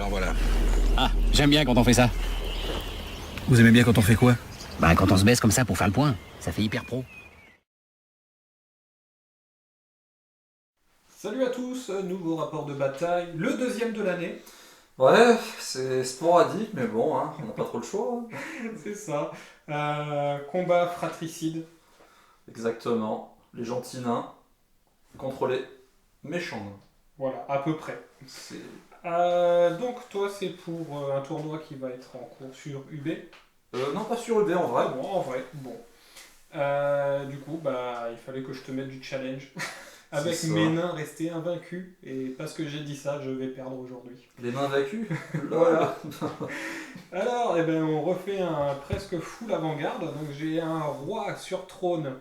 Alors voilà. Ah, j'aime bien quand on fait ça. Vous aimez bien quand on fait quoi? Bah, quand on se baisse comme ça pour faire le point. Ça fait hyper pro. Salut à tous, nouveau rapport de bataille, le deuxième de l'année. Ouais, c'est sporadique, mais bon, hein, on n'a pas trop le choix. C'est ça. Combat fratricide. Exactement. Les gentils nains contre les méchants nains. Voilà, à peu près. C'est... Donc toi c'est pour un tournoi qui va être en cours sur UB. non, pas sur le B en vrai. Bon, en vrai, bon. Du coup, bah, il fallait que je te mette du challenge. Avec C'est ça. mes nains restés invaincus. Et parce que j'ai dit ça, je vais perdre aujourd'hui. Les nains vaincus. Voilà. Alors, eh ben, on refait un presque full avant-garde. Donc j'ai un roi sur trône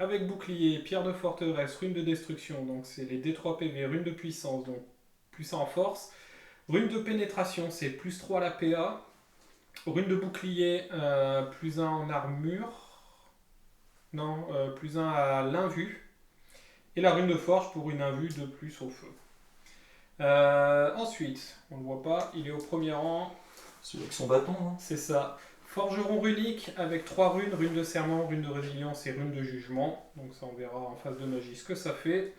avec bouclier, pierre de forteresse, rune de destruction. Donc c'est les D3 PV, rune de puissance, donc plus 1 en force. Rune de pénétration, c'est plus 3 à la PA. Rune de bouclier, plus 1 en armure. Non, plus 1 à l'invue. Et la rune de forge pour une invue de plus au feu. Ensuite, on ne le voit pas, il est au premier rang. Celui avec son bâton, hein. C'est ça. Forgeron runique avec 3 runes, rune de serment, rune de résilience et rune de jugement. Donc ça on verra en phase de magie ce que ça fait.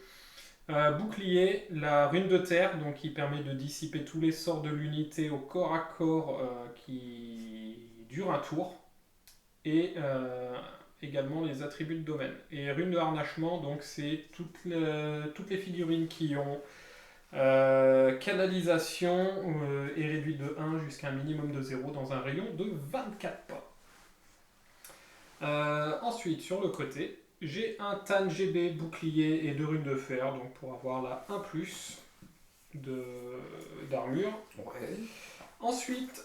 Bouclier, la rune de terre, donc qui permet de dissiper tous les sorts de l'unité au corps à corps qui durent un tour. Et également les attributs de domaine. Et rune de harnachement, donc c'est toutes les figurines qui ont canalisation est réduite de 1 jusqu'à un minimum de 0 dans un rayon de 24 pas. Ensuite, sur le côté, j'ai un Tan GB bouclier et 2 runes de fer, donc pour avoir la 1+ d'armure. Ouais. Ensuite,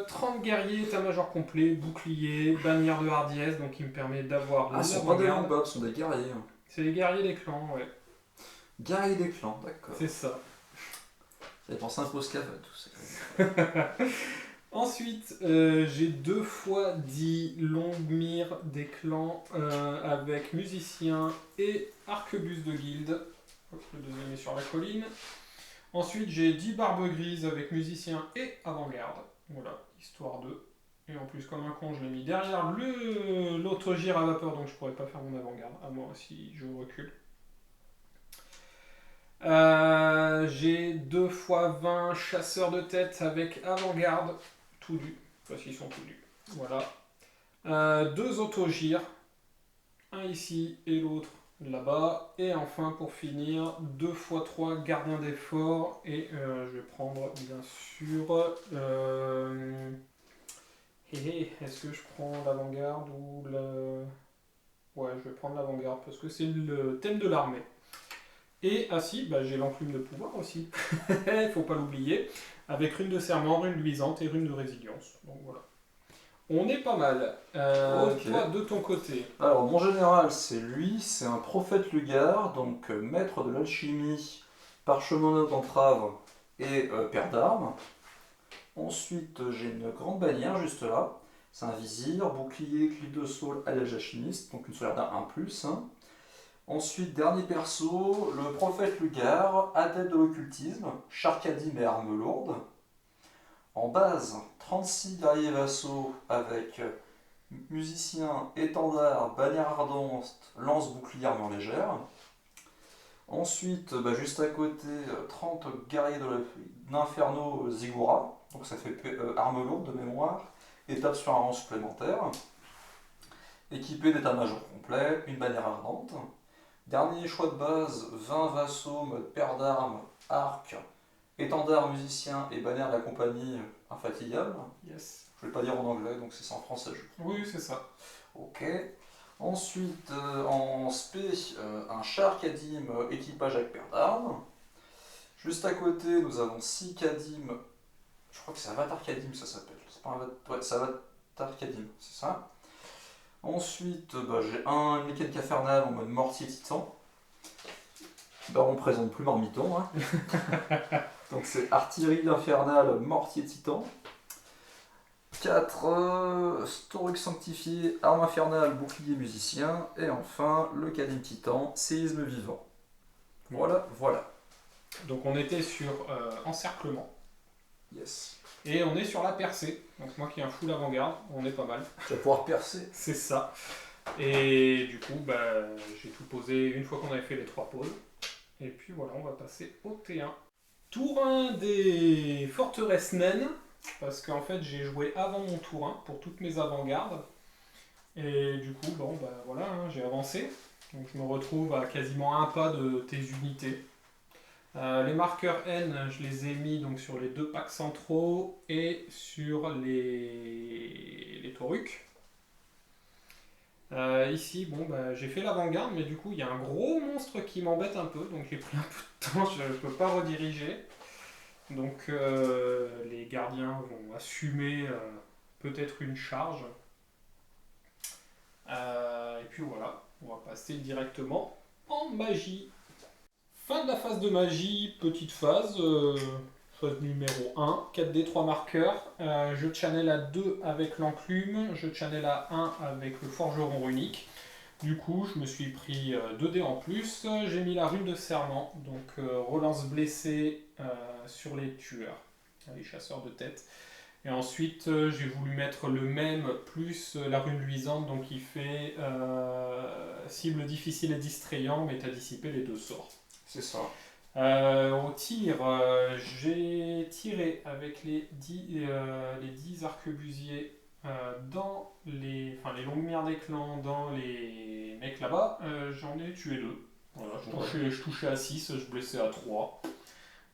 30 guerriers, état-major complet, bouclier, bannière de hardiesse, donc qui me permet d'avoir Ah, ce sont pas des longs ce sont des guerriers. C'est les guerriers des clans, ouais. Guerriers des clans, d'accord. C'est ça. J'avais pensé un post-cave à tout ça. Ensuite, j'ai 2 fois 10 longues mires des clans avec musicien et arquebus de guilde. Hop, le deuxième est sur la colline. Ensuite, j'ai 10 barbes grises avec musicien et avant-garde. Voilà, histoire de. Et en plus, comme un con, je l'ai mis derrière l'autre gire à vapeur, donc je pourrais pas faire mon avant-garde, à moi si je recule. J'ai 2 fois 20 chasseurs de tête avec avant-garde, tout dû, parce qu'ils sont tout dus. Voilà. 2 autogires, un ici et l'autre là-bas. Et enfin, pour finir, 2 x 3 gardiens des forts. Et je vais prendre, bien sûr... Est-ce que je prends l'avant-garde ou le... Ouais, je vais prendre l'avant-garde parce que c'est le thème de l'armée. Et si, bah, j'ai l'enclume de pouvoir aussi. Il faut pas l'oublier. Avec rune de serment, rune luisante et rune de résilience. Donc voilà. On est pas mal. Ok. Toi, de ton côté. Alors, mon général, c'est lui, c'est un prophète Lugar, donc maître de l'alchimie, parchemin d'entrave et père d'armes. Ensuite, j'ai une grande bannière juste là. C'est un vizir, bouclier, clip de saule à l'âge alchimiste, donc une sauvegarde d'un 1+. Hein. Ensuite, dernier perso, le prophète Lugar, adepte de l'occultisme, Charcadim et armes lourdes. En base, 36 guerriers vassaux avec musicien, étendard, bannière ardente, lance, bouclier, armure légère. Ensuite, juste à côté, 30 guerriers de l'inferno Zigura, donc ça fait arme lourde de mémoire, étape sur un rang supplémentaire. Équipé d'état-major complet, une bannière ardente. Dernier choix de base, 20 vassaux, mode paire d'armes, arc, étendard, musicien et bannière de la compagnie infatigable. Yes. Je vais pas dire en anglais, donc c'est ça en français, je crois. Oui, c'est ça. Ok. Ensuite, en spé, un char Kadim, équipage avec paire d'armes. Juste à côté, nous avons 6 Kadim. Je crois que c'est Avatar Kadim, ça s'appelle. C'est pas ouais, c'est Avatar Kadim, c'est ça. Ensuite, j'ai un mécanique infernal en mode mortier titan. On ne présente plus Marmiton. Hein. Donc c'est artillerie infernale, mortier titan. 4 Storux sanctifié, arme infernale, bouclier musicien. Et enfin, le Kadim titan, séisme vivant. Voilà. Donc on était sur encerclement. Yes. Et on est sur la percée. Donc moi qui ai un full avant-garde, on est pas mal. Tu vas pouvoir percer. C'est ça. Et du coup, j'ai tout posé une fois qu'on avait fait les 3 pauses. Et puis voilà, on va passer au T1. Tour 1 des forteresses naines. Parce qu'en fait, j'ai joué avant mon tour 1 pour toutes mes avant-gardes. Et du coup, voilà, hein, j'ai avancé. Donc je me retrouve à quasiment un pas de tes unités. Les marqueurs N, je les ai mis donc sur les 2 packs centraux et sur les taurucs. Ici, j'ai fait l'avant-garde, mais du coup, il y a un gros monstre qui m'embête un peu, donc j'ai pris un peu de temps, je ne peux pas rediriger. Donc les gardiens vont assumer peut-être une charge. Et puis voilà, on va passer directement en magie. Fin de la phase de magie, petite phase, phase numéro 1, 4D, 3 marqueurs. Je channel à 2 avec l'enclume, je channel à 1 avec le forgeron runique. Du coup, je me suis pris 2D en plus. J'ai mis la rune de serment, donc relance blessée sur les tueurs, les chasseurs de tête. Et ensuite, j'ai voulu mettre le même plus la rune luisante, donc il fait cible difficile et distrayant, mais tu as dissipé les 2 sorts. C'est ça. Au tir, j'ai tiré avec les 10 arquebusiers dans les longues mires des clans, dans les mecs là-bas. J'en ai tué 2. Voilà, je touchais à 6, je blessais à 3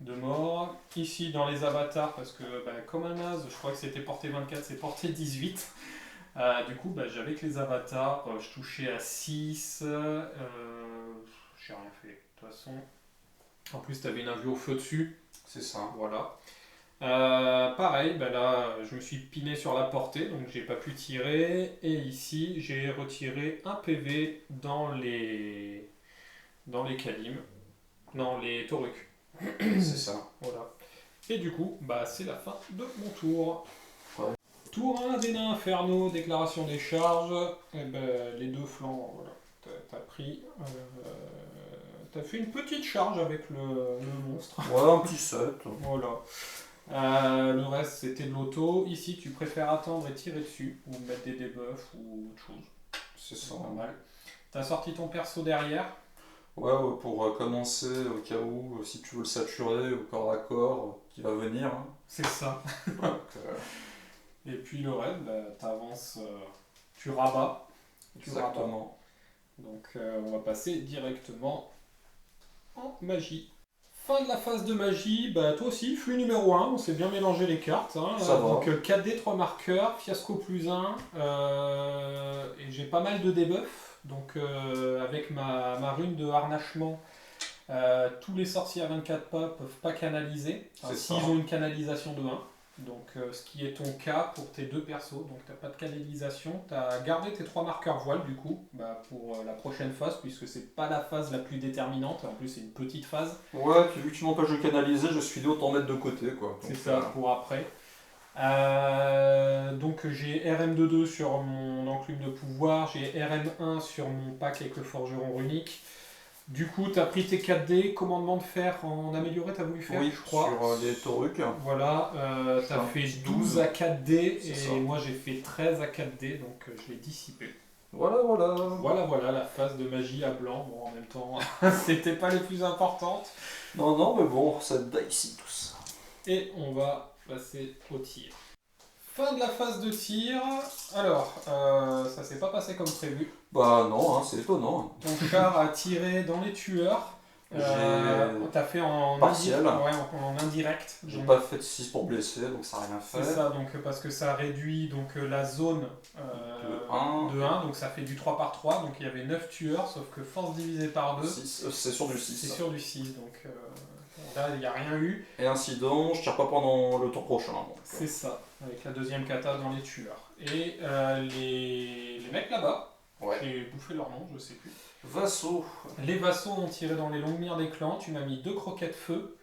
de mort. Ici dans les avatars, parce que comme un naze, je crois que c'était portée 24, c'est portée 18. Du coup, j'avais que les avatars, je touchais à 6. J'ai rien fait, de toute façon. En plus, tu avais une invue au feu dessus. C'est ça. Voilà. Pareil, là, je me suis piné sur la portée, donc j'ai pas pu tirer. Et ici, j'ai retiré un PV dans les Kalim, dans les Taurucs. C'est ça. Voilà. Et du coup, c'est la fin de mon tour. Ouais. Tour 1 des nains infernaux, déclaration des charges. Et les 2 flancs, voilà. T'as pris. T'as fait une petite charge avec le monstre. Ouais, un petit set. Voilà. Le reste c'était de l'auto. Ici tu préfères attendre et tirer dessus, ou mettre des debuffs ou autre chose. C'est ça. Pas mal. T'as sorti ton perso derrière. Ouais, pour commencer, au cas où, si tu veux le saturer au corps à corps, qui va venir. Hein. C'est ça. Donc, Et puis le reste, t'avances, tu rabats. exactement. Donc on va passer directement en magie. Fin de la phase de magie, toi aussi, flux numéro 1, on s'est bien mélangé les cartes. Hein, ça va. Donc 4D, 3 marqueurs, fiasco plus 1, et j'ai pas mal de debuffs. Donc avec ma rune de harnachement, tous les sorciers à 24 pas peuvent pas canaliser, s'ils ont une canalisation de 1. Donc ce qui est ton cas pour tes 2 persos, donc t'as pas de canalisation, t'as gardé tes 3 marqueurs voile du coup pour la prochaine phase, puisque c'est pas la phase la plus déterminante, en plus c'est une petite phase. Ouais, puis vu que tu m'empêches de canaliser, je suis dit autant mettre de côté quoi. C'est ça, pour après. Donc j'ai RM22 sur mon enclume de pouvoir, j'ai RM1 sur mon pack avec le forgeron runique. Du coup, tu as pris tes 4D, commandement de fer en amélioré, tu as voulu faire, oui, je crois. Sur les taurucs. Voilà, tu as fait 12 à 4D et ça. moi j'ai fait 13 à 4D, donc je l'ai dissipé. Voilà. Voilà, la phase de magie à blanc. Bon, en même temps, c'était pas les plus importantes. Non, mais bon, ça ici tout ça. Et on va passer au tir. Fin de la phase de tir. Alors, ça s'est pas passé comme prévu. Bah non, hein, c'est étonnant. Ton char a tiré dans les tueurs. T'as fait en partiel. En indirect. J'ai Donc, pas fait de 6 pour blesser, donc ça n'a rien fait. c'est ça, donc parce que ça réduit la zone de 1, donc ça fait du 3 par 3, donc il y avait 9 tueurs, sauf que force divisée par 2, c'est sur du 6. c'est sur du 6, donc là il n'y a rien eu. Et incident, je tire pas pendant le tour prochain. Donc. C'est ça, avec la deuxième kata dans les tueurs. Et les mecs là-bas, j'ai bouffé leur nom, je sais plus. Vassaux. Les vassaux ont tiré dans les longues mires des clans, tu m'as mis 2 croquettes feu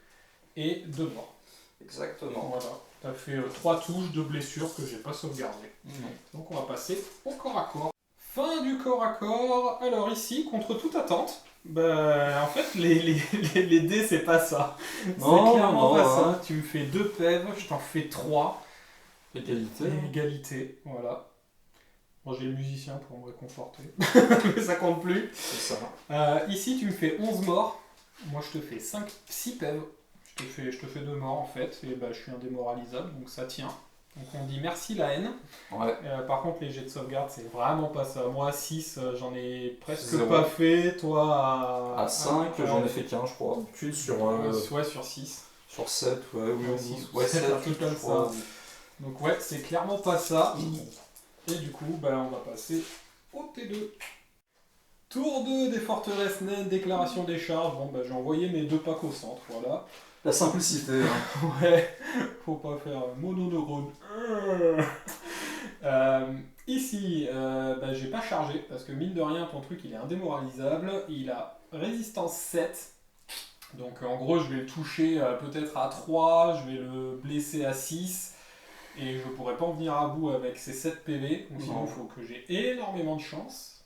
et 2 morts. Exactement. Voilà, tu as fait 3 touches de blessures que j'ai pas sauvegardées. Non. Donc on va passer au corps à corps. Fin du corps à corps. Alors ici, contre toute attente, bah, en fait, les dés, c'est pas ça. C'est Non, clairement non, pas hein. ça. Tu me fais 2 pèves, je t'en fais 3. Égalité. Égalité, voilà. Bon, j'ai le musicien pour me réconforter. Mais ça compte plus. C'est ça. Ici, tu me fais 11 morts. Moi, je te fais 6 pèves. Je te fais 2 morts, en fait. Et bah, je suis indémoralisable, donc ça tient. Donc on dit merci la haine. Ouais. Par contre, les jets de sauvegarde, c'est vraiment pas ça. Moi, à 6, j'en ai presque 0. pas fait. Toi, À 5, j'en ai fait qu'un, je crois. Puis sur, ouais, sur 6. sur 7, ouais, oui, Ouais, oui. 6 ou Ouais, 7, 7, un truc comme je crois. ça. Donc ouais, c'est clairement pas ça. Et du coup, bah, on va passer au T2. Tour 2 des forteresses naines, déclaration des charges. Bon, bah, j'ai envoyé mes 2 packs au centre, voilà. La simplicité. Hein. Ouais, faut pas faire mononeurone. Ici, bah, j'ai pas chargé, parce que mine de rien, ton truc, il est indémoralisable. Il a résistance 7. Donc en gros, je vais le toucher peut-être à 3, je vais le blesser à 6. Et je pourrais pas en venir à bout avec ces 7 PV, donc sinon il faut que j'ai énormément de chance.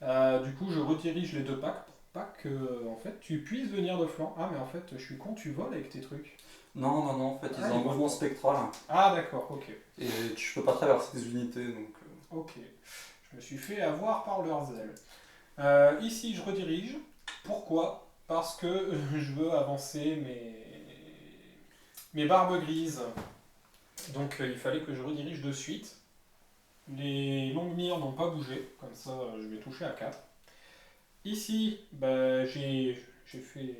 Du coup, je redirige les 2 packs pour pas que en fait, tu puisses venir de flanc. Ah, mais en fait, je suis con, tu voles avec tes trucs. Non, non, non, en fait, ils ont un ils mouvement volent. spectral. Ah, d'accord, ok. Et tu peux pas traverser des unités, donc... Ok. Je me suis fait avoir par leur zèle. Ici, je redirige. Pourquoi ? Parce que je veux avancer mes barbes grises. Donc il fallait que je redirige de suite. Les longues mires n'ont pas bougé, comme ça je vais toucher à 4. Ici, bah, j'ai fait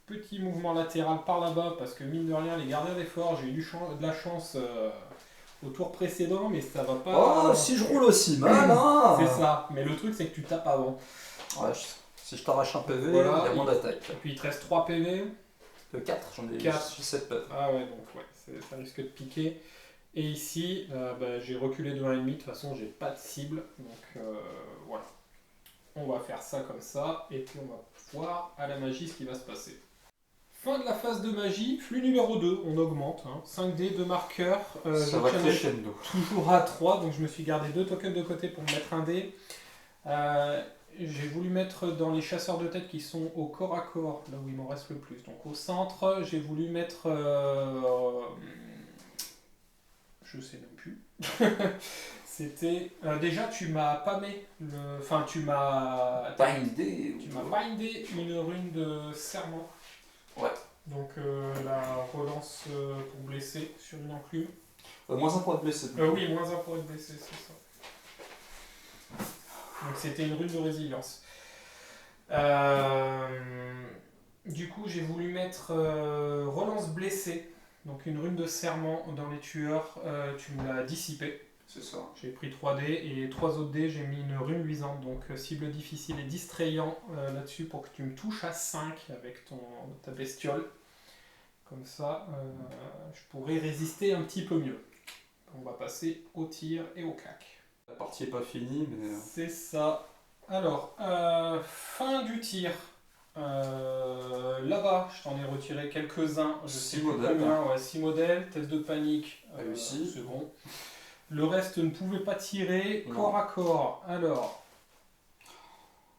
petit mouvement latéral par là-bas parce que mine de rien, les gardiens des forts, j'ai eu de la chance au tour précédent, mais ça va pas. Oh, si je roule aussi mal, hein. C'est ça, mais le truc c'est que tu tapes avant. Ouais, si je t'arrache un PV, Voilà, il y a moins d'attaque. Et puis il te reste 3 PV. 4, j'en ai 4. 7 PV. Ah ouais, donc ouais, ça risque de piquer. Et ici, bah, j'ai reculé de 1,5, de toute façon j'ai pas de cible, donc voilà. On va faire ça comme ça, et puis on va voir à la magie ce qui va se passer. Fin de la phase de magie, flux numéro 2, on augmente, hein. 5D, 2 marqueurs, Ça va je tiens crescendo. toujours à 3, donc je me suis gardé 2 tokens de côté pour me mettre un dé. J'ai voulu mettre dans les chasseurs de tête qui sont au corps à corps, là où il m'en reste le plus. Donc au centre, j'ai voulu mettre... je sais même plus. C'était... déjà, tu m'as pâmé le... Enfin, tu m'as... Bindé. Tu m'as bindé une rune de serment. Ouais. Donc la relance pour blesser sur une enclume. Moins un point de blessé. Oui, moins un pour être blessé, c'est ça. Donc c'était une rune de résilience. Du coup, j'ai voulu mettre relance blessée. Donc une rune de serment dans les tueurs, tu me l'as dissipée. C'est ça. J'ai pris 3 dés et 3 autres dés, j'ai mis une rune luisante. Donc cible difficile et distrayant là-dessus pour que tu me touches à 5 avec ta bestiole. Comme ça, je pourrais résister un petit peu mieux. On va passer au tir et au claque. La partie est pas finie, mais... C'est ça. Alors, fin du tir. Là-bas, je t'en ai retiré quelques-uns. Je sais 6 plus modèles. combien, ouais, 6 modèles. Test de panique. Réussi. C'est bon. Le reste ne pouvait pas tirer. Non. Corps à corps. Alors,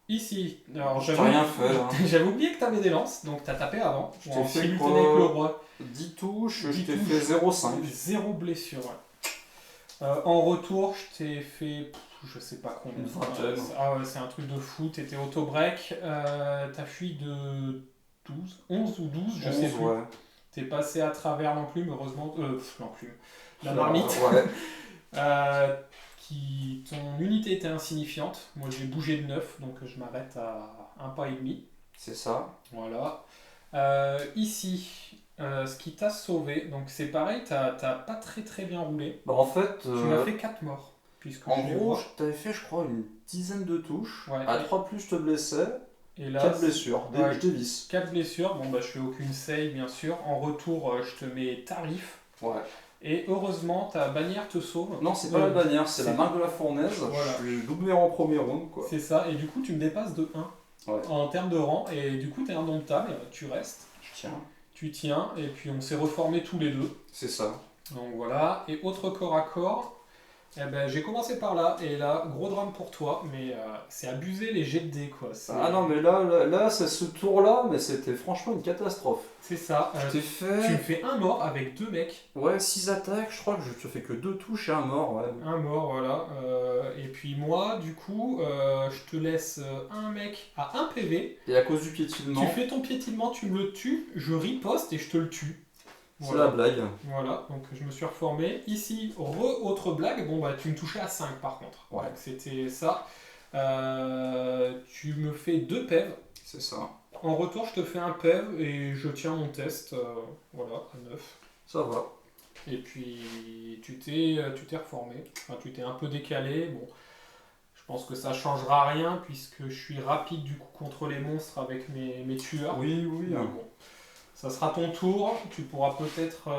ici. Alors, J'ai rien fait, hein. J'avais oublié que tu avais des lances, donc tu as tapé avant. Je t'ai En fait simultané quoi avec le roi. 10 touches, 10 je t'ai touches. fait 0,5. 0 blessure, ouais. En retour, je t'ai fait, je sais pas combien. Une vingtaine. Ah ouais, c'est un truc de fou. T'étais auto-break. T'as fui de 11 ou 12, je sais plus. Ouais. T'es passé à travers l'enclume, heureusement. L'enclume. La marmite. Ouais. Ton unité était insignifiante. Moi, j'ai bougé de 9, donc je m'arrête à un pas et demi. C'est ça. Voilà. Ici, ce qui t'a sauvé, donc c'est pareil, t'as pas très bien roulé. Bah en fait... Tu m'as fait 4 morts. Puisque En je les gros, vois. je t'avais fait, je crois, une dizaine de touches. Ouais. À 3 plus, je te blessais. Et là, 4 blessures. ouais. Je dévisse. 4 blessures, bon bah je fais aucune save bien sûr. En retour, je te mets tarif. Ouais. Et heureusement, ta bannière te sauve. Non, c'est pas la bannière, c'est la c'est- marque de la fournaise. Voilà. Je suis doublé en premier round, quoi. C'est ça, et du coup tu me dépasses de 1 Ouais. en termes de rang. Et du coup t'es indomptable, tu restes, Je tiens. tu tiens, et puis on s'est reformés tous les deux. C'est ça. Donc voilà, et autre corps à corps. Eh ben, j'ai commencé par là, et là, gros drame pour toi, mais c'est abusé les jets de dés, quoi. Ah non, mais là c'est ce tour-là, mais c'était franchement une catastrophe. C'est ça. Tu t'es Tu me fait... fais un mort avec 2 mecs. Ouais, 6 attaques, je crois que je te fais que 2 touches et un mort, ouais. Un mort, voilà. Et puis moi, du coup, je te laisse un mec à 1 PV. Et à cause du piétinement, Tu fais ton piétinement, tu me le tues, je riposte et je te le tue. c'est la blague. Voilà, donc je me suis reformé. Ici, autre blague, bon bah tu me touchais à 5 par contre. Ouais. Donc c'était ça. Tu me fais 2 PEV. C'est ça. En retour, je te fais un PEV et je tiens mon test, voilà, à 9. Ça va. Et puis tu t'es reformé. Enfin, tu t'es un peu décalé. Bon, je pense que ça changera rien puisque je suis rapide du coup contre les monstres avec mes tueurs. Oui, oui. Mais bon, ça sera ton tour. Tu pourras peut-être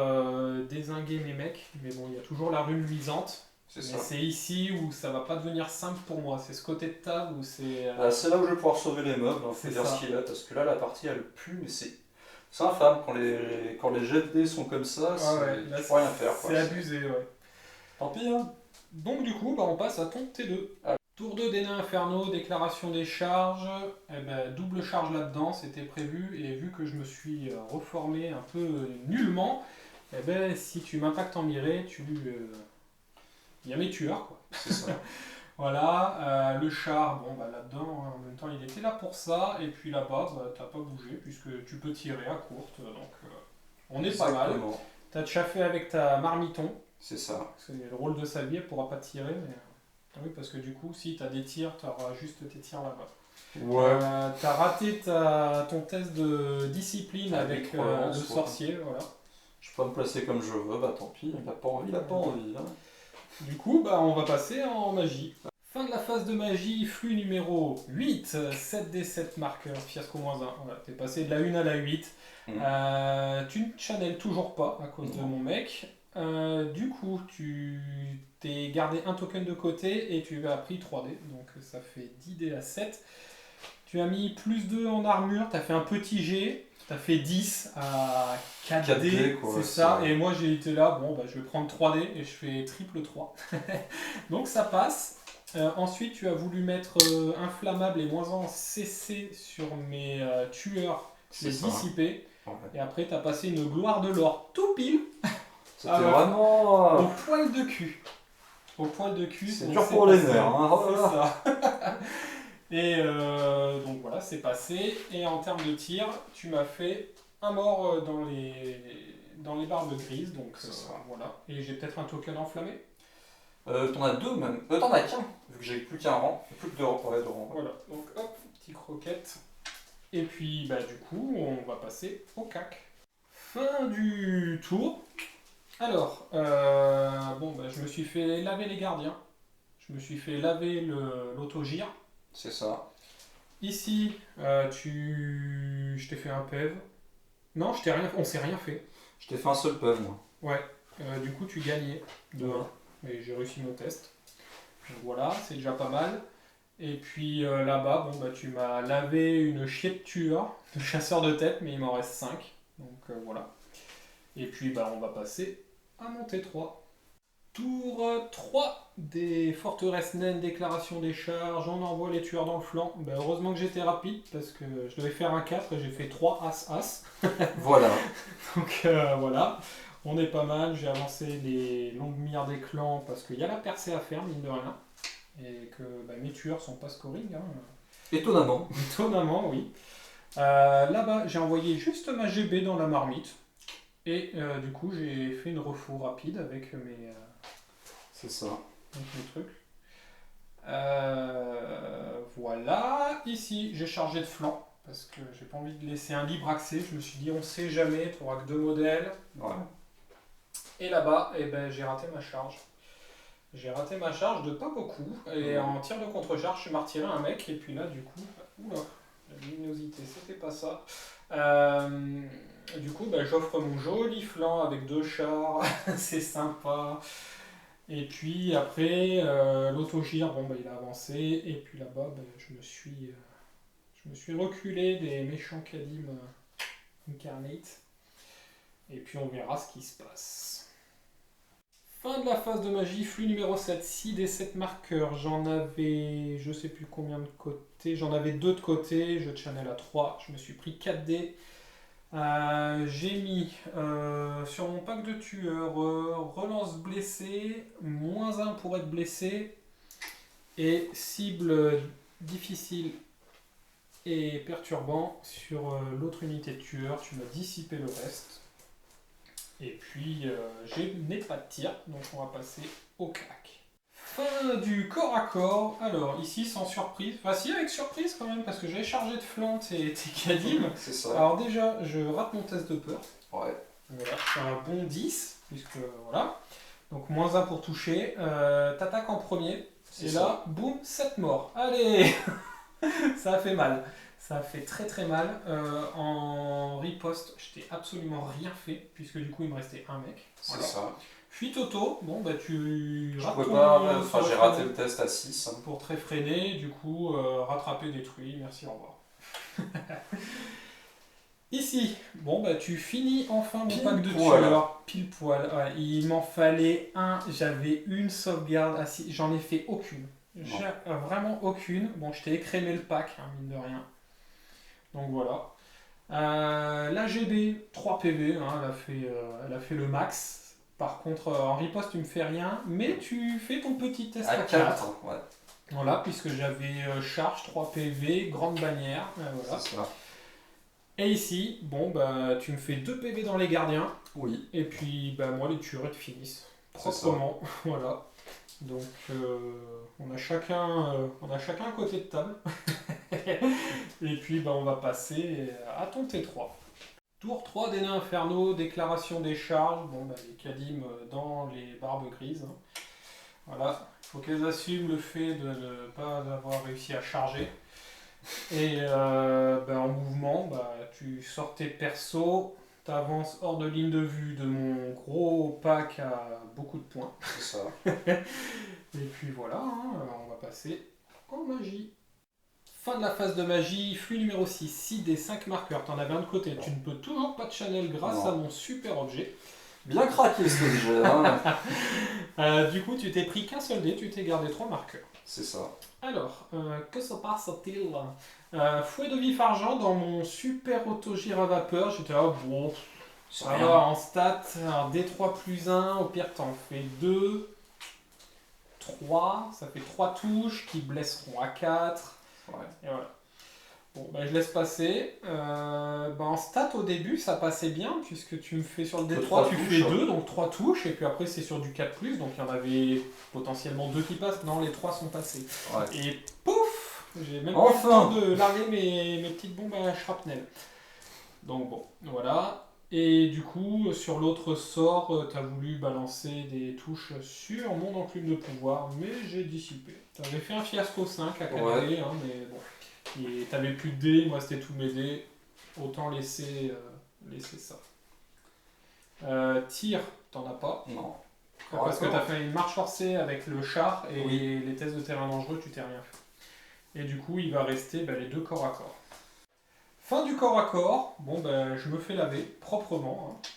dézinguer mes mecs. Mais bon, il y a toujours la rune luisante. C'est Mais ça. c'est ici où ça va pas devenir simple pour moi. C'est ce côté de table où c'est. C'est là où je vais pouvoir sauver les meubles, faut C'est dire ça. ce qu'il a, parce que là la partie elle pue, mais c'est infâme quand les jets de dés sont comme ça, ouais, là, tu peux rien faire. quoi. C'est abusé, ouais. Tant pis, hein. Donc du coup, bah, on passe à ton T2. Ah. Tour 2 des nains infernaux, déclaration des charges. Eh ben, double charge là-dedans, c'était prévu. Et vu que je me suis reformé un peu nullement, eh ben, si tu m'impactes en miré, il y a mes tueurs, quoi. C'est ça. Voilà, le char, bon bah là-dedans, hein, en même temps il était là pour ça, et puis là-bas, bah, t'as pas bougé, puisque tu peux tirer à courte, donc on est pas mal. Exactement. T'as chaffé avec ta marmiton, C'est ça. parce que le rôle de Sabier pourra pas tirer, mais oui, parce que du coup, si t'as des tirs, t'auras juste tes tirs là-bas. Ouais. T'as raté ton test de discipline avec le relance, ouais. sorcier, voilà. Je peux pas me placer comme je veux, bah tant pis, il a pas envie, il a pas envie. Hein. Du coup, bah, on va passer en magie. Fin de la phase de magie, flux numéro 8, 7d7 marqueur, fiasco -1. Voilà, t'es passé de la 1 à la 8. Tu ne channelles toujours pas à cause de mon mec. Du coup, tu t'es gardé un token de côté et tu as pris 3D. Donc ça fait 10d à 7. Tu as mis plus 2 en armure, tu as fait un petit G. T'as fait 10 à 4D, quoi, c'est ça. Et moi j'ai été là, bon bah je vais prendre 3D et je fais triple 3. Donc ça passe. Ensuite tu as voulu mettre inflammable et -1 CC sur mes tueurs, les dissiper. Ouais. Et après t'as passé une gloire de l'or tout pile. C'était vraiment... Au poil de cul. Au poil de cul. C'est donc dur pour les passé. nerfs. Hein. Oh C'est là là. ça. Et donc voilà, c'est passé. Et en termes de tir, tu m'as fait un mort dans les barbes grises. Donc voilà. Et j'ai peut-être un token enflammé. T'en as 2 même. T'en as qu'un, vu que j'ai plus qu'un rang. Plus que 2 rangs, ouais, 2 rangs. Voilà, donc hop, petit croquette. Et puis bah du coup, on va passer au cac. Fin du tour. Alors, bon bah je me suis fait laver les gardiens. Je me suis fait laver l'autogire. C'est ça. Ici, je t'ai fait un PEV. Non, on s'est rien fait. Je t'ai fait un seul puff, moi. Ouais, du coup tu gagnais de 1. Et j'ai réussi mon test. Donc voilà, c'est déjà pas mal. Et puis là-bas, bon, bah, tu m'as lavé une chiette tueur de chasseur de tête, mais il m'en reste 5. Donc voilà. Et puis bah, on va passer à mon T3. Tour 3 des forteresses naines, déclaration des charges, on envoie les tueurs dans le flanc. Bah, heureusement que j'étais rapide parce que je devais faire un 4 et j'ai fait 3 As. Voilà. Donc voilà, on est pas mal. J'ai avancé les longues mires des clans parce qu'il y a la percée à faire, mine de rien. Et que bah, mes tueurs sont pas scoring. Hein. Étonnamment. Étonnamment, oui. Là-bas, j'ai envoyé juste ma GB dans la marmite. Et du coup, j'ai fait une refou rapide avec mes... C'est ça. mes trucs. Voilà. Ici, j'ai chargé de flanc. Parce que j'ai pas envie de laisser un libre accès. Je me suis dit, on sait jamais, tu n'auras que 2 modèles. Ouais. Et là-bas, eh ben, j'ai raté ma charge. J'ai raté ma charge de pas beaucoup. Et en tir de contre-charge, je m'ai retiré un mec. Et puis là, du coup, oula, la luminosité, c'était pas ça. Du coup, bah, j'offre mon joli flanc avec 2 chars. C'est sympa. Et puis après, l'autogire, bon, bah, il a avancé. Et puis là-bas, bah, je me suis reculé des méchants Kadim Incarnate. Et puis on verra ce qui se passe. Fin de la phase de magie, flux numéro 7, 6 des 7 marqueurs. J'en avais, je sais plus combien de côtés, j'en avais 2 de côté, je channel à 3, je me suis pris 4 dés. J'ai mis sur mon pack de tueurs relance blessé, -1 pour être blessé, et cible difficile et perturbant sur l'autre unité de tueur. Tu m'as dissipé le reste. Et puis, je n'ai pas de tir, donc on va passer au crack. Fin du corps à corps. Alors, ici, sans surprise. Enfin, si, avec surprise quand même, parce que j'avais chargé de flanc tes Kadim. C'est ça. Alors déjà, je rate mon test de peur. Ouais. Voilà, c'est un bon 10, puisque voilà. Donc, -1 pour toucher. T'attaques en premier. Et là, boum, 7 morts. Allez. Ça a fait mal. Ça a fait très très mal. En riposte, je t'ai absolument rien fait, puisque du coup il me restait un mec. C'est ça. Fuite auto, bon bah tu Je rates pouvais ton- pas. sur Enfin, le j'ai frein raté le test à 6. pour très freiner, du coup rattraper détruit, merci, au revoir. Ici, bon bah tu finis enfin mon Pile pack de poil. tueurs, pile poil. Ouais, il m'en fallait un, j'avais une sauvegarde, j'en ai fait aucune. Vraiment aucune. Bon, je t'ai écrémé le pack, hein, mine de rien. Donc voilà. L'AGB, 3 PV, hein, elle a fait le max. Par contre, en riposte, tu me fais rien, mais tu fais ton petit test À à 4. 4. Ouais. Voilà, puisque j'avais charge, 3 PV, grande bannière. Voilà. C'est ça. Et ici, bon, bah, tu me fais 2 PV dans les gardiens, Oui. et puis bah, moi, les tueurs, ils te finissent C'est ça. proprement. Voilà. Donc, on a chacun un côté de table. Et puis, bah, on va passer à ton T3. Tour 3 des nains infernaux, déclaration des charges. Bon, bah, les Kadim dans les barbes grises. Hein. Voilà, il faut qu'elles assument le fait de ne pas avoir réussi à charger. Et bah, en mouvement, bah, tu sors tes persos, tu avances hors de ligne de vue de mon gros pack à beaucoup de points. C'est ça. Et puis voilà, hein, on va passer en magie. Fin de la phase de magie, flux numéro 6, 6 des 5 marqueurs, t'en avais un de côté, tu ne peux toujours pas de channel grâce Non. à mon super objet. Bien craqué ce déjà. Hein. Du coup, tu t'es pris qu'un seul dé, tu t'es gardé 3 marqueurs. C'est ça. Alors, que se passe-t-il? Fouet de vif argent dans mon super auto-gire à vapeur, j'étais là, bon, ça Rien. va en stats, un D3 plus 1, au pire t'en fais 2, 3, ça fait 3 touches qui blesseront à 4. Ouais. Et voilà. Bon, bah, je laisse passer. En stat au début, ça passait bien, puisque tu me fais sur le Que D3, trois tu touches, fais hein. 2, donc 3 touches, et puis après c'est sur du 4+, donc il y en avait potentiellement 2 qui passent. Non, les 3 sont passés. Ouais. Et pouf, j'ai même Enfin. pas eu le temps de larguer mes petites bombes à shrapnel. Donc bon, voilà. Et du coup, sur l'autre sort, tu as voulu balancer des touches sur mon enclume de pouvoir, mais j'ai dissipé. Tu avais fait un fiasco 5 à 4 Ouais. dés, hein, mais bon. Et t'avais plus de dés, moi c'était tous mes dés. Autant laisser ça. Tir, t'en as pas. Non. Parce que t'as fait une marche forcée avec le char et Oui. les tests de terrain dangereux, tu t'es rien fait. Et du coup, il va rester les 2 corps à corps. Fin du corps à corps, bon je me fais laver proprement. Hein.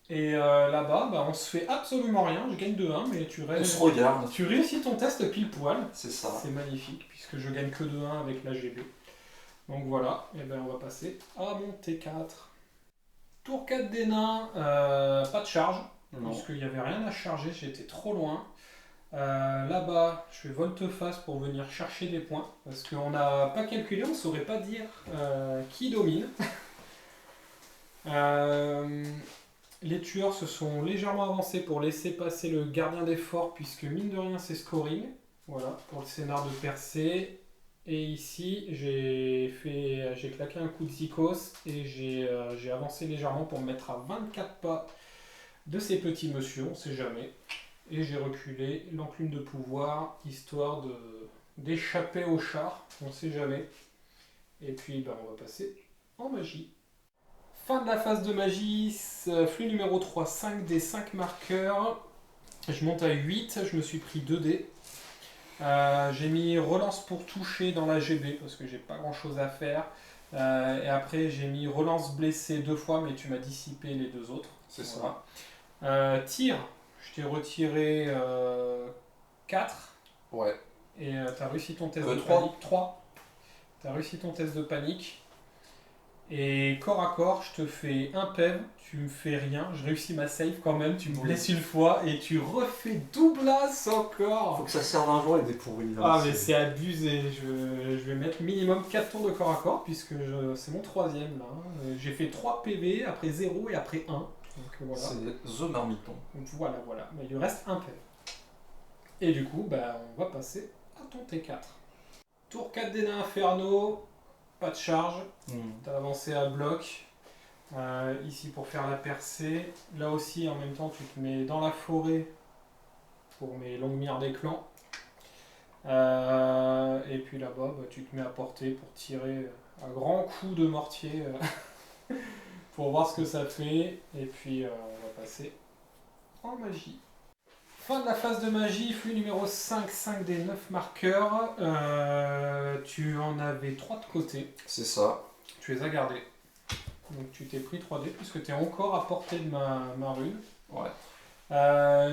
Et là-bas, on se fait absolument rien, je gagne 2-1, mais On se regarde. tu réussis ton test pile poil. C'est ça. C'est magnifique, puisque je gagne que 2-1 avec l'AGB. Donc voilà, et on va passer à mon T4. Tour 4 des nains, pas de charge, Non. puisqu'il n'y avait rien à charger, j'étais trop loin. Là-bas, je fais volte-face pour venir chercher des points, parce qu'on n'a pas calculé, on ne saurait pas dire qui domine. Les tueurs se sont légèrement avancés pour laisser passer le gardien des forts, puisque mine de rien c'est scoring. Voilà, pour le scénar de percée. Et ici, j'ai claqué un coup de zikos et j'ai avancé légèrement pour me mettre à 24 pas de ces petits messieurs, on sait jamais. Et j'ai reculé l'enclume de pouvoir, histoire d'échapper au char, on sait jamais. Et puis, on va passer en magie. Fin de la phase de magie, flux numéro 3, 5 des 5 marqueurs. Je monte à 8, je me suis pris 2 dés. J'ai mis relance pour toucher dans la GB parce que j'ai pas grand chose à faire. Et après j'ai mis relance blessé 2 fois, mais tu m'as dissipé les 2 autres. C'est Voilà. Tir, je t'ai retiré 4 Ouais. et tu as réussi ton test de 3. panique. 3. Tu as réussi ton test de panique. Et corps à corps, je te fais un PEV, tu me fais rien, je réussis ma save quand même, tu me blesses une fois et tu refais doublasse encore. Faut que ça serve un jour avec des pourris. Là, Ah mais c'est abusé, je vais mettre minimum 4 tours de corps à corps puisque c'est mon 3ème là. J'ai fait 3 PV, après 0 et après 1. Donc voilà. C'est The Marmiton. Donc voilà. Mais il lui reste un PEV. Et du coup, on va passer à ton T4. Tour 4 des nains infernaux. Pas de charge, t'as avancé à bloc, ici pour faire la percée, là aussi en même temps tu te mets dans la forêt pour mes longues mires des clans, et puis là-bas tu te mets à portée pour tirer un grand coup de mortier pour voir ce que ça fait, et puis on va passer en magie. Fin de la phase de magie, flux numéro 5, 5 des 9 marqueurs. Tu en avais 3 de côté. C'est ça. Tu les as gardés. Donc tu t'es pris 3D puisque tu es encore à portée de ma rune. Ouais.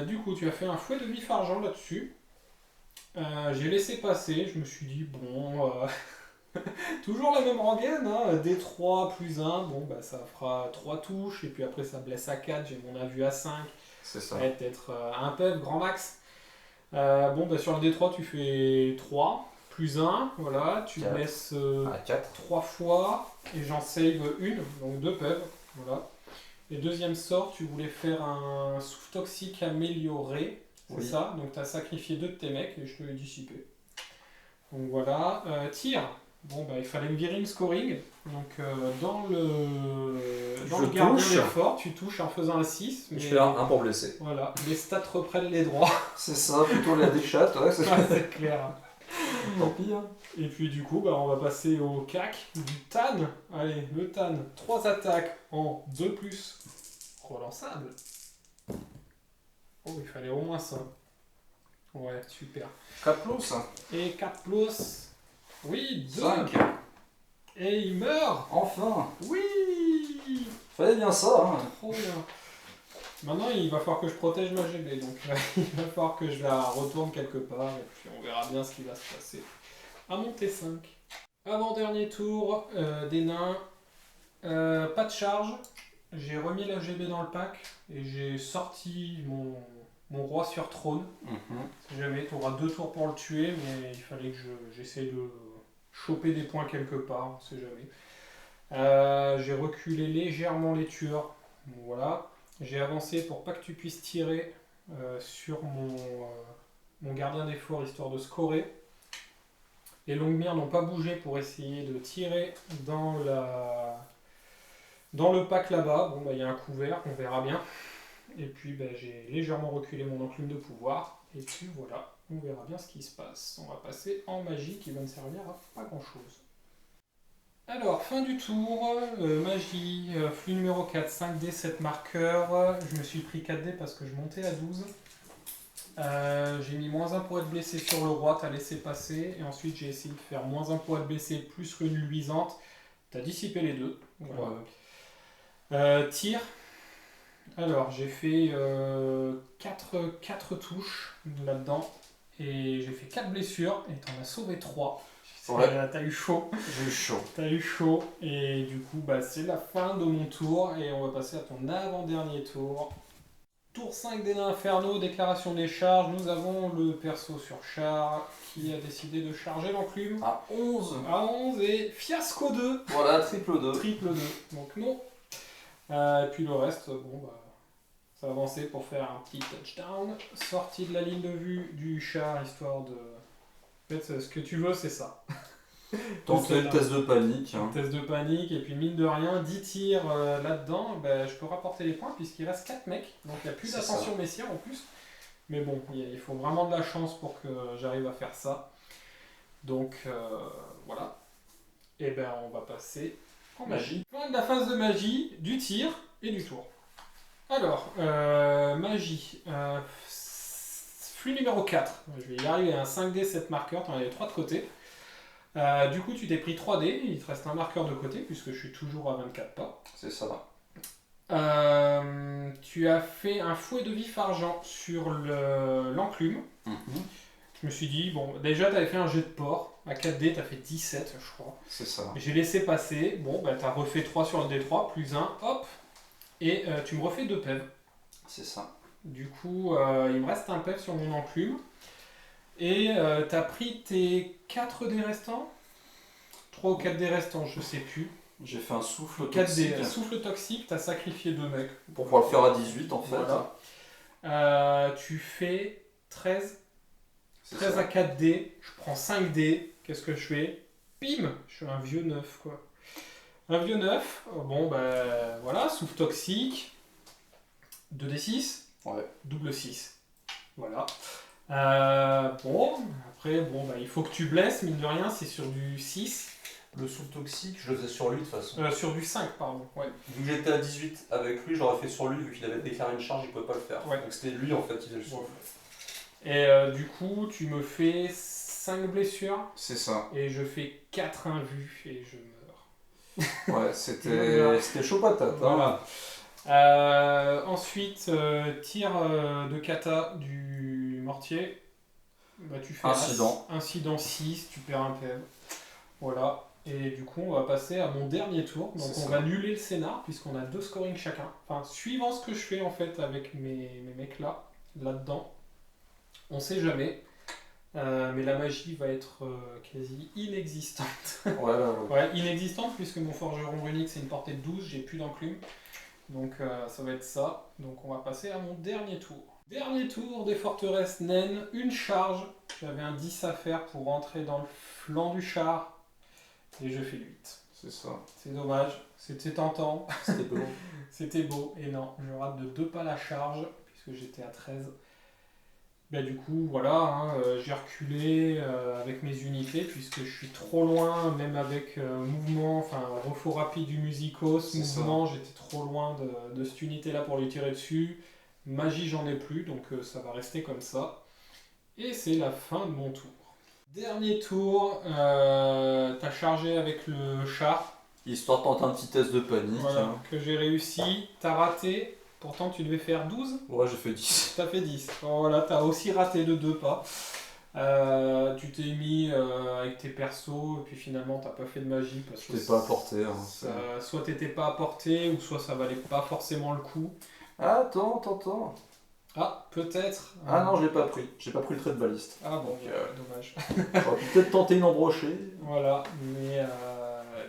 Du coup, tu as fait un fouet de vif argent là-dessus. J'ai laissé passer. Je me suis dit, bon, toujours la même rengaine. Hein, D3 plus 1, bon, ça fera 3 touches. Et puis après, ça blesse à 4. J'ai mon avu à 5. C'est ça. Peut-être un PEV, grand max. Sur le D3, tu fais 3, plus 1, voilà, tu me laisses 3 fois, et j'en save une, donc 2 PEV, voilà. Et deuxième sort, tu voulais faire un souffle toxique amélioré, c'est ça, donc tu as sacrifié 2 de tes mecs, et je te l'ai dissipé. Donc voilà, tir. Bon, il fallait me virer une scoring. Donc, dans le gardien d'effort, tu touches en faisant un 6. Mais je fais un pour blesser. Voilà, les stats reprennent les droits. C'est ça, plutôt la déchatte, ouais, c'est clair. Tant pis. Hein. Et puis, du coup, on va passer au cac du Tan. Allez, le Tan, 3 attaques en 2+. Relançable. Oh, il fallait au moins ça. Ouais, super. 4 plus. Et 4 plus. Oui, 2. 5. Et il meurt. Enfin. Oui. Fallait bien ça. Hein. Trop bien. Maintenant, il va falloir que je protège ma GB. Donc, il va falloir que je la retourne quelque part. Et puis, on verra bien ce qui va se passer. À mon T5. Avant-dernier tour des nains. Pas de charge. J'ai remis la GB dans le pack. Et j'ai sorti mon roi sur trône. Si jamais, tu auras 2 tours pour le tuer. Mais il fallait que j'essaie de choper des points quelque part, on sait jamais. J'ai reculé légèrement les tueurs, donc voilà. J'ai avancé pour pas que tu puisses tirer sur mon gardien d'effort histoire de scorer. Les longues mires n'ont pas bougé pour essayer de tirer dans le pack là-bas. Bon, il y a un couvert, on verra bien. Et puis j'ai légèrement reculé mon enclume de pouvoir. Et puis voilà. On verra bien ce qui se passe. On va passer en magie qui va ne servir à pas grand chose. Alors, fin du tour, magie, flux numéro 4, 5D, 7 marqueurs. Je me suis pris 4D parce que je montais à 12. J'ai mis -1 pour être blessé sur le roi, t'as laissé passer. Et ensuite, j'ai essayé de faire -1 pour être blessé plus rune luisante. T'as dissipé les deux. Voilà. Tir. Alors, j'ai fait 4 touches là-dedans. Et j'ai fait 4 blessures et t'en as sauvé 3. T'as eu chaud. J'ai eu chaud. T'as eu chaud. Et du coup, c'est la fin de mon tour. Et on va passer à ton avant-dernier tour. Tour 5 des nains infernaux, déclaration des charges. Nous avons le perso sur char qui a décidé de charger l'enclume. À 11. À 11 et fiasco 2. Voilà, triple 2. Triple 2. Donc non. Et puis le reste, ça va avancer pour faire un petit touchdown. Sortie de la ligne de vue du char, histoire de... En fait, ce que tu veux, c'est ça. Tenter le test de panique. Hein. Test de panique, et puis mine de rien, 10 tirs là-dedans, je peux rapporter les points puisqu'il reste 4 mecs. Donc il n'y a plus d'ascension messière en plus. Mais bon, il faut vraiment de la chance pour que j'arrive à faire ça. Donc voilà. Et on va passer en magie. Fin de la phase de magie, du tir et du tour. Alors, magie. Flux numéro 4. Je vais y arriver à un 5D, 7 marqueurs. Tu en avais 3 de côté. Du coup, tu t'es pris 3D. Il te reste un marqueur de côté puisque je suis toujours à 24 pas. C'est ça. Tu as fait un fouet de vif argent sur l'enclume. Je me suis dit, bon, déjà, tu avais fait un jet de porc. À 4D, tu as fait 17, je crois. C'est ça. J'ai laissé passer. Bon, bah, tu as refait 3 sur le D3, plus 1, hop. Et tu me refais 2 pèves. C'est ça. Du coup, il me reste un pève sur mon enclume. Et tu as pris tes 4 dés restants 3 ou 4 dés restants, je sais plus. J'ai fait un souffle 4 toxique. dés. Souffle toxique, tu as sacrifié 2 mecs. Pour pouvoir le faire à 18 en fait. Voilà. Tu fais 13. 13 ça. à 4 dés, je prends 5 dés, qu'est-ce que je fais? Bim! Je suis un vieux 9 quoi. Un vieux 9, bon ben voilà, souffle toxique, 2d6, Ouais. double 6. Voilà. Bon, après, bon, bah, il faut que tu blesses, mine de rien, c'est sur du 6. Le souffle toxique, je le faisais sur lui de toute façon. Sur du 5, pardon. Ouais. Vu que j'étais à 18 avec lui, je l'aurais fait sur lui, vu qu'il avait déclaré une charge, il pouvait pas le faire. Ouais. Donc c'était lui en fait qui faisait le souffle. Et du coup, tu me fais 5 blessures. C'est ça. Et je fais 4 invus et je meurs. Ouais, c'était chaud patate. Voilà. Ensuite, tir de kata du mortier. Bah, tu fais incident 6, tu perds un PV. Voilà. Et du coup, on va passer à mon dernier tour. Donc, on va nuller le scénar, puisqu'on a 2 scoring chacun. Enfin, suivant ce que je fais en fait avec mes mecs là-dedans, on sait jamais. Mais la magie va être quasi inexistante. Ouais, inexistante, puisque mon forgeron runique c'est une portée de 12, j'ai plus d'enclume. Donc ça va être ça. Donc on va passer à mon dernier tour. Dernier tour des forteresses naines, une charge. J'avais un 10 à faire pour rentrer dans le flanc du char. Et je fais 8. C'est ça. C'est dommage, c'était tentant. C'était beau. C'était beau. Et non, je rate de 2 pas la charge, puisque j'étais à 13. Bah, du coup, voilà, j'ai reculé avec mes unités, puisque je suis trop loin, même avec mouvement, enfin refaux rapide du musicos, mouvement, j'étais trop loin de cette unité-là pour lui tirer dessus. Magie, j'en ai plus, donc ça va rester comme ça. Et c'est la fin de mon tour. Dernier tour, t'as chargé avec le char. Histoire de tenter un petit test de panique. Voilà, que j'ai réussi, t'as raté. Pourtant, tu devais faire 12. Ouais, j'ai fait 10. T'as fait 10. Bon, voilà, t'as aussi raté de 2 pas. Tu t'es mis avec tes persos, et puis finalement, t'as pas fait de magie. Parce que t'es pas apporté. Soit t'étais pas apporté, ou soit ça valait pas forcément le coup. Ah, attends. Ah, peut-être. Ah non, je l'ai pas pris. J'ai pas pris le trait de baliste. Ah bon, dommage. J'aurais pu peut-être tenter une embrochée. Voilà, mais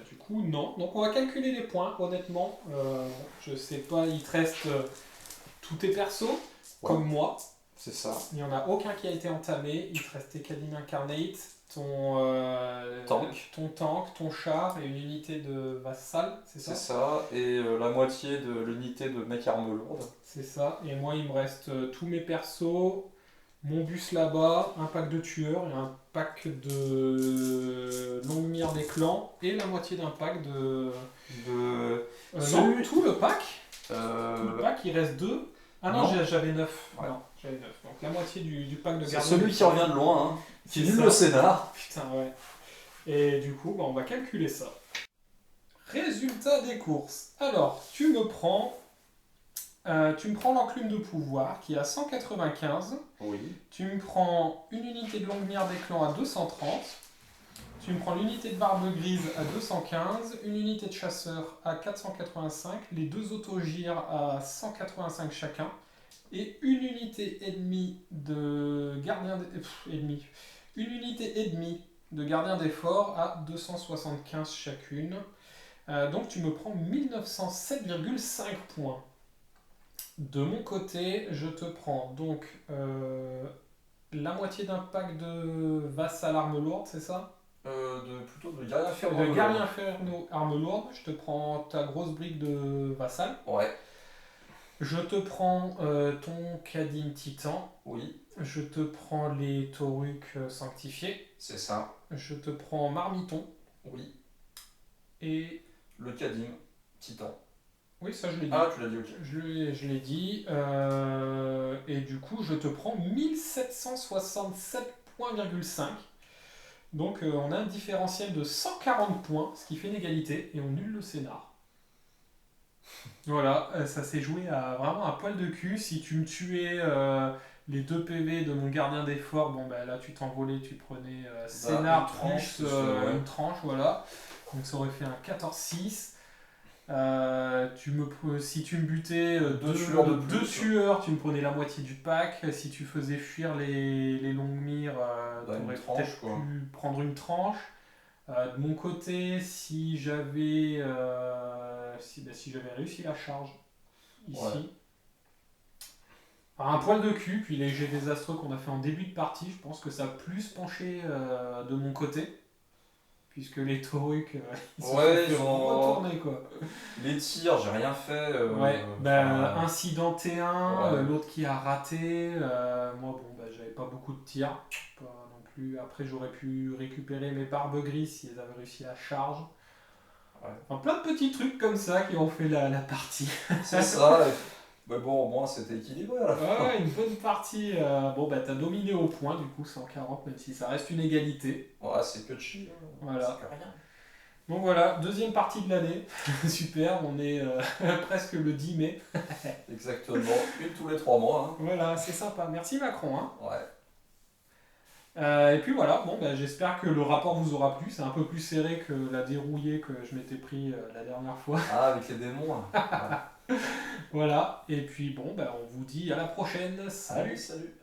du coup, non. Donc on va calculer les points, honnêtement. Je sais pas, il te reste tous tes persos, comme moi. C'est ça. Il n'y en a aucun qui a été entamé. Il te restait Kadin Incarnate, ton tank, ton char et une unité de vassal, c'est ça? C'est ça, et la moitié de l'unité de mec arme lourde. C'est ça, et moi il me reste tous mes persos, mon bus là-bas, un pack de tueurs et un pack de longue mire des clans et la moitié d'un pack de... Non, tout le pack. Tout le pack, il reste 2. Ah non, j'avais 9. Ouais. Non, j'avais 9. Donc la moitié du pack de gardien. garde. C'est celui qui revient de loin, hein, qui nul le scénar. Putain, ouais. Et du coup, on va calculer ça. Résultat des courses. Alors, tu me prends l'enclume de pouvoir qui est à 195. Oui. Tu me prends une unité de longue mire des clans à 230. Tu me prends l'unité de barbe grise à 215, une unité de chasseur à 485, les 2 autogires à 185 chacun, et une unité ennemie de gardien une unité ennemie de gardien des forts à 275 chacune. Donc tu me prends 1907,5 points. De mon côté, je te prends donc la moitié d'un pack de vassal arme lourde, c'est ça? Plutôt de guerrier infernaux. De guerrier infernaux arme lourde, je te prends ta grosse brique de vassal. Ouais. Je te prends ton Kadin Titan. Oui. Je te prends les Taurucs sanctifiés. C'est ça. Je te prends Marmiton. Oui. Et... le Kadin Titan. Oui, ça je l'ai dit. Ah, tu l'as dit, ok. Je l'ai dit. Et du coup, je te prends 1767,5 points. Donc on a un différentiel de 140 points, ce qui fait une égalité, et on nulle le scénar. Voilà, ça s'est joué à vraiment un poil de cul. Si tu me tuais les 2 PV de mon gardien des forts, bon bah là tu t'envolais, tu prenais scénar une tranche, plus c'est sûr, ouais. une tranche, voilà. Donc ça aurait fait un 14-6. Si tu me butais Deux tueurs de deux plus. tueurs, tu me prenais la moitié du pack. Si tu faisais fuir les longues mires, tu Une aurais tranche, peut-être quoi. pu prendre une tranche. De mon côté, si j'avais si j'avais réussi la charge ici, Ouais. un poil de cul, puis les jets désastreux qu'on a fait en début de partie, je pense que ça a plus penché de mon côté. Puisque les Taurucs, ils se sont Ouais, fait ils ont... retourner quoi. Les tirs, j'ai rien fait. Ouais, bah, enfin, incident T1, ouais. l'autre qui a raté. Moi, bon, bah, j'avais pas beaucoup de tirs. Pas non plus. Après, j'aurais pu récupérer mes barbes grises si elles avaient réussi la charge. Ouais. Enfin, plein de petits trucs comme ça qui ont fait la partie. C'est ça. Mais bon, au moins c'était équilibré à la fin. Ouais, une bonne partie. Bon, bah, t'as dominé au point, du coup, 140, même si ça reste une égalité. Ouais, c'est que chill. Voilà. C'est que rien. Donc voilà, deuxième partie de l'année. Super, on est presque le 10 mai. Exactement. Une tous les 3 mois. Voilà, c'est sympa. Merci Macron. Hein. Ouais. Et puis voilà, bon, bah, j'espère que le rapport vous aura plu. C'est un peu plus serré que la dérouillée que je m'étais pris la dernière fois. Ah, avec les démons. Ouais. Voilà, et puis bon, bah, on vous dit à la prochaine. Salut. Allez, salut.